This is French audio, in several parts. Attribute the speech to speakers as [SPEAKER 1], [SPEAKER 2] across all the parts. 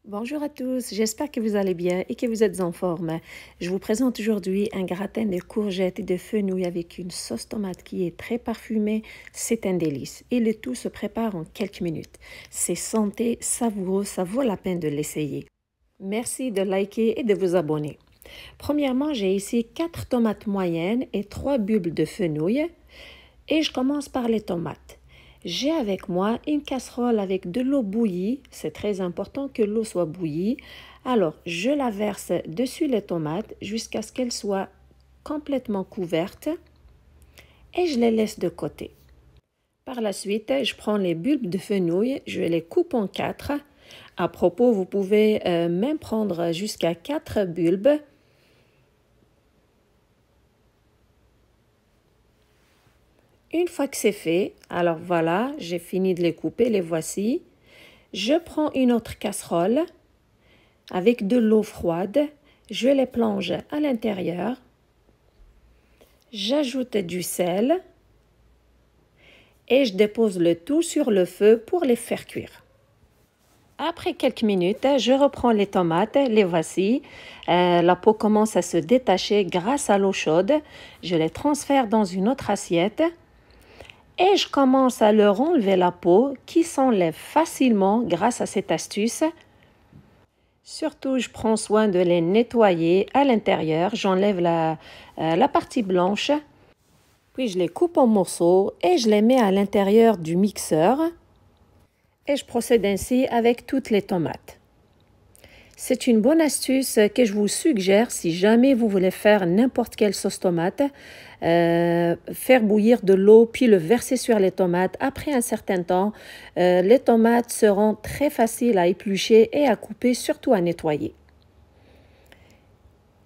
[SPEAKER 1] Bonjour à tous, j'espère que vous allez bien et que vous êtes en forme. Je vous présente aujourd'hui un gratin de courgettes et de fenouil avec une sauce tomate qui est très parfumée. C'est un délice et le tout se prépare en quelques minutes. C'est santé, savoureux, ça vaut la peine de l'essayer. Merci de liker et de vous abonner. Premièrement, j'ai ici 4 tomates moyennes et 3 bulbes de fenouil et je commence par les tomates. J'ai avec moi une casserole avec de l'eau bouillie. C'est très important que l'eau soit bouillie. Alors, je la verse dessus les tomates jusqu'à ce qu'elles soient complètement couvertes et je les laisse de côté. Par la suite, je prends les bulbes de fenouil, je les coupe en 4. À propos, vous pouvez même prendre jusqu'à 4 bulbes. Une fois que c'est fait, alors voilà, j'ai fini de les couper, les voici. Je prends une autre casserole avec de l'eau froide, je les plonge à l'intérieur. J'ajoute du sel et je dépose le tout sur le feu pour les faire cuire. Après quelques minutes, je reprends les tomates, les voici. La peau commence à se détacher grâce à l'eau chaude. Je les transfère dans une autre assiette. Et je commence à leur enlever la peau qui s'enlève facilement grâce à cette astuce. Surtout, je prends soin de les nettoyer à l'intérieur. J'enlève la partie blanche. Puis je les coupe en morceaux et je les mets à l'intérieur du mixeur. Et je procède ainsi avec toutes les tomates. C'est une bonne astuce que je vous suggère si jamais vous voulez faire n'importe quelle sauce tomate. Faire bouillir de l'eau puis le verser sur les tomates. Après un certain temps, les tomates seront très faciles à éplucher et à couper, surtout à nettoyer.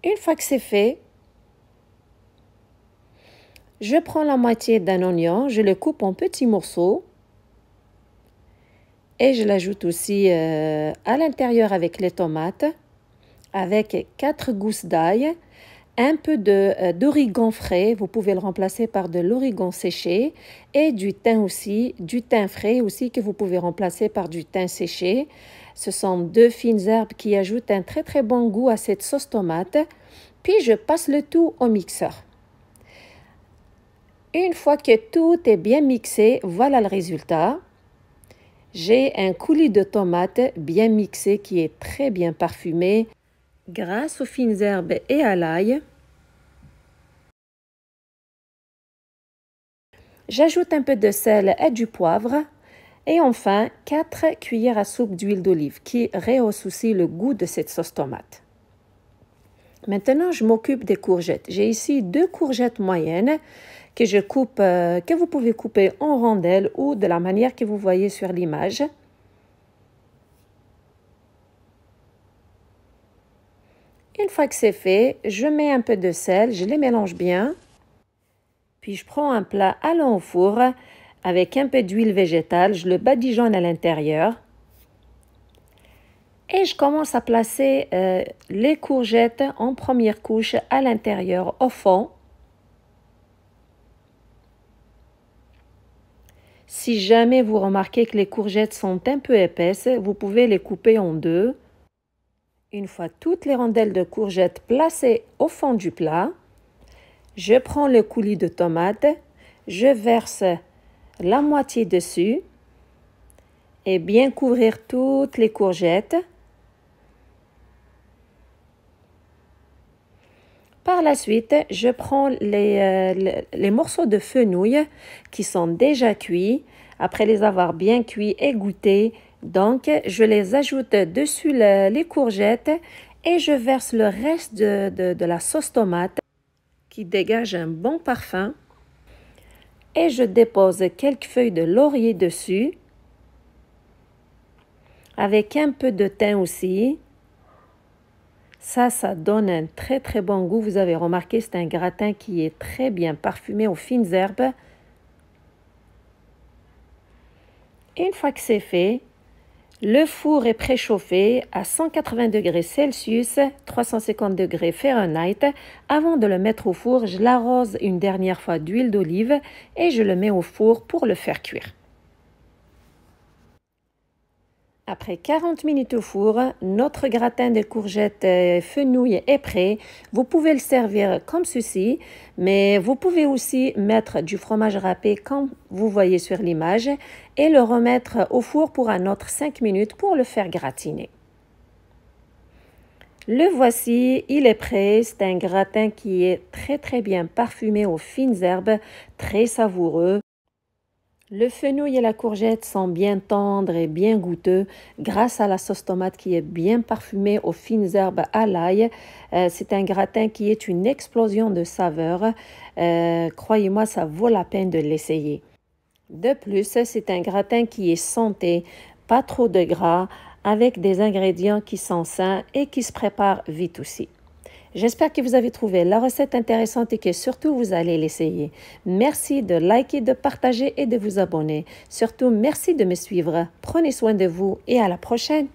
[SPEAKER 1] Une fois que c'est fait, je prends la moitié d'un oignon, je le coupe en petits morceaux et je l'ajoute aussi à l'intérieur avec les tomates, avec 4 gousses d'ail. Un peu d'origan frais, vous pouvez le remplacer par de l'origan séché et du thym aussi, du thym frais aussi que vous pouvez remplacer par du thym séché. Ce sont 2 fines herbes qui ajoutent un très très bon goût à cette sauce tomate. Puis je passe le tout au mixeur. Une fois que tout est bien mixé, voilà le résultat. J'ai un coulis de tomates bien mixé qui est très bien parfumé grâce aux fines herbes et à l'ail. J'ajoute un peu de sel et du poivre. Et enfin, 4 cuillères à soupe d'huile d'olive qui rehausse aussi le goût de cette sauce tomate. Maintenant, je m'occupe des courgettes. J'ai ici 2 courgettes moyennes que je coupe, que vous pouvez couper en rondelles ou de la manière que vous voyez sur l'image. Une fois que c'est fait, je mets un peu de sel, je les mélange bien. Puis je prends un plat allant au four avec un peu d'huile végétale, je le badigeonne à l'intérieur. Et je commence à placer les courgettes en première couche à l'intérieur, au fond. Si jamais vous remarquez que les courgettes sont un peu épaisses, vous pouvez les couper en 2. Une fois toutes les rondelles de courgettes placées au fond du plat, je prends le coulis de tomates, je verse la moitié dessus et bien couvrir toutes les courgettes. Par la suite, je prends les morceaux de fenouil qui sont déjà cuits. Après les avoir bien cuits et goûtés, donc je les ajoute dessus les courgettes et je verse le reste de la sauce tomate qui dégage un bon parfum. Et je dépose quelques feuilles de laurier dessus avec un peu de thym aussi. Ça donne un très très bon goût. Vous avez remarqué, c'est un gratin qui est très bien parfumé aux fines herbes. Une fois que c'est fait, le four est préchauffé à 180 degrés Celsius, 350 degrés Fahrenheit. Avant de le mettre au four, je l'arrose une dernière fois d'huile d'olive et je le mets au four pour le faire cuire. Après 40 minutes au four, notre gratin de courgettes fenouil est prêt. Vous pouvez le servir comme ceci, mais vous pouvez aussi mettre du fromage râpé comme vous voyez sur l'image et le remettre au four pour un autre 5 minutes pour le faire gratiner. Le voici, il est prêt. C'est un gratin qui est très bien parfumé aux fines herbes, très savoureux. Le fenouil et la courgette sont bien tendres et bien goûteux grâce à la sauce tomate qui est bien parfumée aux fines herbes à l'ail. C'est un gratin qui est une explosion de saveurs. Croyez-moi, ça vaut la peine de l'essayer. De plus, c'est un gratin qui est santé, pas trop de gras, avec des ingrédients qui sont sains et qui se préparent vite aussi. J'espère que vous avez trouvé la recette intéressante et que surtout vous allez l'essayer. Merci de liker, de partager et de vous abonner. Surtout, merci de me suivre. Prenez soin de vous et à la prochaine.